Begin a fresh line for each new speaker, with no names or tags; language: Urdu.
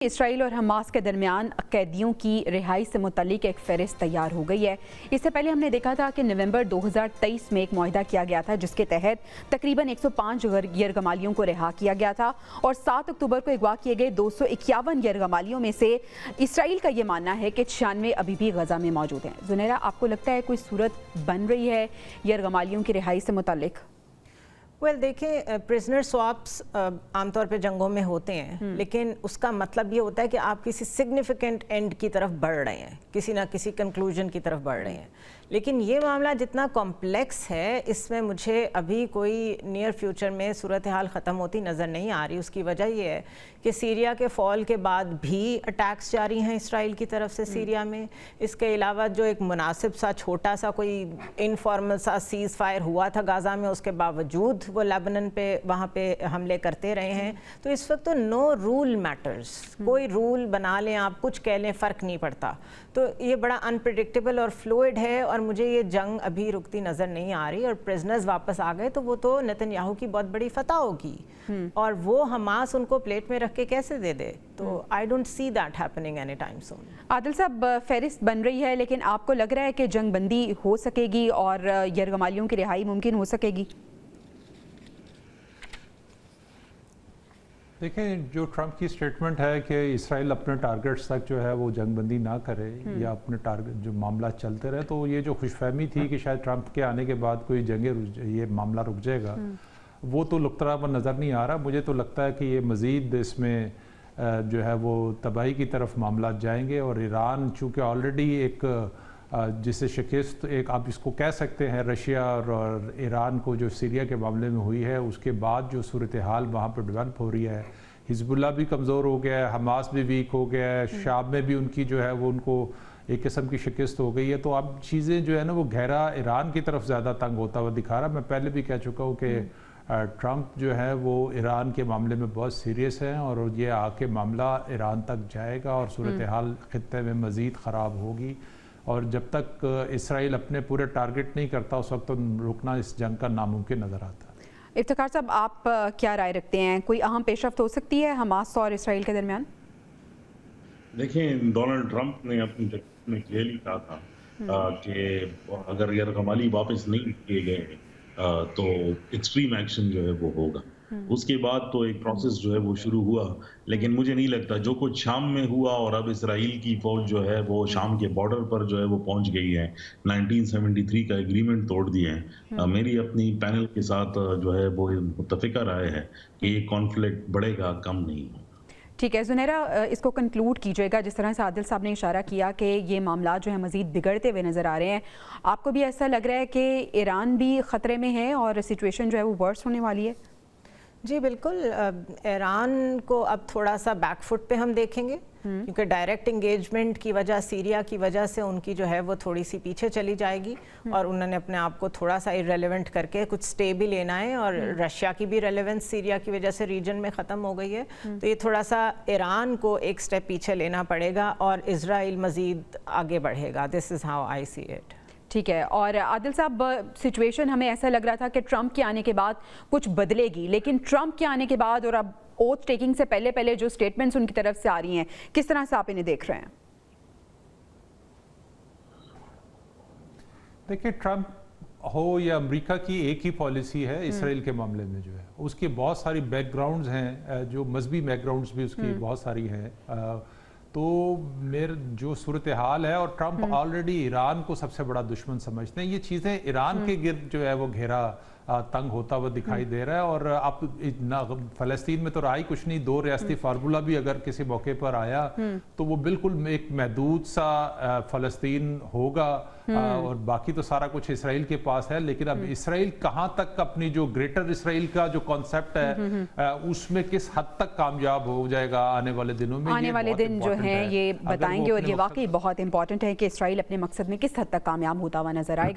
اسرائیل اور حماس کے درمیان قیدیوں کی رہائی سے متعلق ایک فہرست تیار ہو گئی ہے۔ اس سے پہلے ہم نے دیکھا تھا کہ نومبر 2023 میں ایک معاہدہ کیا گیا تھا جس کے تحت تقریباً 105 یرغمالیوں کو رہا کیا گیا تھا اور 7 اکتوبر کو اغوا کیے گئے 251 یرغمالیوں میں سے اسرائیل کا یہ ماننا ہے کہ 96 ابھی بھی غزہ میں موجود ہیں۔ زنیرہ، آپ کو لگتا ہے کوئی صورت بن رہی ہے یرغمالیوں کی رہائی سے متعلق؟
دیکھیں، پرزنر سواپس عام طور پہ جنگوں میں ہوتے ہیں، لیکن اس کا مطلب یہ ہوتا ہے کہ آپ کسی سگنیفیکنٹ اینڈ کی طرف بڑھ رہے ہیں، کسی نہ کسی کنکلوژن کی طرف بڑھ رہے ہیں۔ لیکن یہ معاملہ جتنا کمپلیکس ہے، اس میں مجھے ابھی کوئی نیئر فیوچر میں صورتحال ختم ہوتی نظر نہیں آ رہی۔ اس کی وجہ یہ ہے کہ سیریا کے فال کے بعد بھی اٹیکس جاری ہیں اسرائیل کی طرف سے سیریا میں۔ اس کے علاوہ جو ایک مناسب سا چھوٹا سا کوئی انفارمل سا سیز فائر ہوا تھا غزہ میں، اس کے باوجود وہ لیبنن پہ وہاں پہ حملے کرتے رہے ہیں۔ تو اس وقت تو نو رول میٹرز، کوئی رول بنا لیں آپ، کچھ کہہ لیں، فرق نہیں پڑتا۔ تو یہ بڑا انپریڈکٹیبل اور فلوئڈ ہے، اور مجھے یہ جنگ ابھی رکتی نظر نہیں آ رہی۔ اور پرزنرز واپس آ گئے تو وہ تو نتن یاہو کی بہت بڑی فتح ہوگی، اور وہ حماس ان کو پلیٹ میں رکھ کے کیسے دے دے؟ تو I don't see that happening any time soon.
Adil صاحب، فہرست بن رہی ہے، لیکن آپ کو لگ رہا ہے کہ جنگ بندی ہو سکے گی اور یرغمالیوں کی رہائی ممکن ہو سکے گی؟
دیکھیں، جو ٹرمپ کی سٹیٹمنٹ ہے کہ اسرائیل اپنے ٹارگٹس تک جو ہے وہ جنگ بندی نہ کرے یا اپنے ٹارگٹ جو معاملہ چلتے رہے، تو یہ جو خوش فہمی تھی کہ شاید ٹرمپ کے آنے کے بعد کوئی یہ معاملہ رک جائے گا، وہ تو لقطرہ پر نظر نہیں آ رہا۔ مجھے تو لگتا ہے کہ یہ مزید اس میں جو ہے وہ تباہی کی طرف معاملات جائیں گے، اور ایران چونکہ آلریڈی ایک جسے شکست ایک آپ اس کو کہہ سکتے ہیں رشیا اور ایران کو جو سیریا کے معاملے میں ہوئی ہے، اس کے بعد جو صورتحال وہاں پہ ڈیولپ ہو رہی ہے، حزب اللہ بھی کمزور ہو گیا ہے، حماس بھی ویک ہو گیا ہے، شام میں بھی ان کی جو ہے وہ ان کو ایک قسم کی شکست ہو گئی ہے۔ تو اب چیزیں جو ہے نا وہ گہرا ایران کی طرف زیادہ تنگ ہوتا ہوا دکھا رہا۔ میں پہلے بھی کہہ چکا ہوں کہ ٹرمپ جو ہے وہ ایران کے معاملے میں بہت سیریس ہیں، اور یہ آ کے معاملہ ایران تک جائے گا اور صورتحال خطے میں مزید خراب ہوگی، اور جب تک اسرائیل اپنے پورے ٹارگٹ نہیں کرتا اس وقت رکنا اس جنگ کا ناممکن نظر آتا ہے۔
افتخار صاحب، آپ کیا رائے رکھتے ہیں؟ کوئی اہم پیش رفت ہو سکتی ہے حماس اور اسرائیل کے درمیان؟
دیکھیں، ڈونلڈ ٹرمپ نے اپنی جگہ میں کلیئرلی کہا تھا کہ اگر یرغمالی واپس نہیں کیے گئے تو ایکسٹریم ایکشن جو ہے وہ ہوگا۔ اس کے بعد تو ایک پروسیس جو ہے وہ شروع ہوا، لیکن مجھے نہیں لگتا جو کچھ شام میں ہوا، اور اب اسرائیل کی فوج جو ہے وہ شام کے بارڈر پر جو ہے وہ پہنچ گئی ہے، 1973 کا ایگریمنٹ توڑ دیا ہے۔ میری اپنی پینل کے ساتھ جو ہے وہ متفقہ رائے ہے کہ یہ کانفلکٹ بڑھے گا، کم نہیں۔
ٹھیک ہے زنیرہ، اس کو کنکلوڈ کیجیے گا۔ جس طرح سے عادل صاحب نے اشارہ کیا کہ یہ معاملات جو ہیں مزید بگڑتے ہوئے نظر آ رہے ہیں، آپ کو بھی ایسا لگ رہا ہے کہ ایران بھی خطرے میں ہے اور سچویشن جو ہے وہ ورس ہونے والی ہے؟
جی بالکل، ایران کو اب تھوڑا سا بیک فٹ پہ ہم دیکھیں گے، کیونکہ ڈائریکٹ انگیجمنٹ کی وجہ، سیریا کی وجہ سے ان کی جو ہے وہ تھوڑی سی پیچھے چلی جائے گی، اور انہوں نے اپنے آپ کو تھوڑا سا ارریلیونٹ کر کے کچھ سٹے بھی لینا ہے، اور رشیا کی بھی ریلیونس سیریا کی وجہ سے ریجن میں ختم ہو گئی ہے۔ تو یہ تھوڑا سا ایران کو ایک سٹیپ پیچھے لینا پڑے گا، اور اسرائیل مزید آگے بڑھے گا۔ دس is how I see it.
ٹھیک ہے، اور عادل صاحب، سچویشن ہمیں ایسا لگ رہا تھا کہ ٹرمپ کے آنے کے بعد کچھ بدلے گی، لیکن ٹرمپ کے آنے کے بعد اور اب اوتھ ٹیکنگ سے پہلے جو سٹیٹمنٹس ان کی طرف سے آ رہی ہیں، کس طرح سے آپ انہیں دیکھ رہے ہیں؟
دیکھیں، ٹرمپ ہو یا امریکہ کی ایک ہی پالیسی ہے اسرائیل کے معاملے میں، جو ہے اس کی بہت ساری بیک گراؤنڈز ہیں، جو مذہبی بیک گراؤنڈز بھی اس کی بہت ساری ہیں۔ تو جو صورتحال ہے، اور ٹرمپ آلریڈی ایران کو سب سے بڑا دشمن سمجھتے ہیں، یہ چیزیں ایران کے گرد جو ہے وہ گھیرا تنگ ہوتا ہوا دکھائی دے رہا ہے۔ اور اب فلسطین میں تو رہا ہی کچھ نہیں، 2 ریاستی فارمولہ بھی اگر کسی موقع پر آیا تو وہ بالکل ایک محدود سا فلسطین ہوگا، اور باقی تو سارا کچھ اسرائیل کے پاس ہے۔ لیکن اب اسرائیل کہاں تک اپنی جو گریٹر اسرائیل کا جو کانسیپٹ ہے اس میں کس حد تک کامیاب ہو جائے گا آنے والے دنوں میں،
آنے والے دن جو ہیں یہ بتائیں گے، اور یہ واقعی بہت امپورٹنٹ ہے کہ اسرائیل اپنے مقصد میں کس حد تک کامیاب ہوتا ہوا نظر آئے گا۔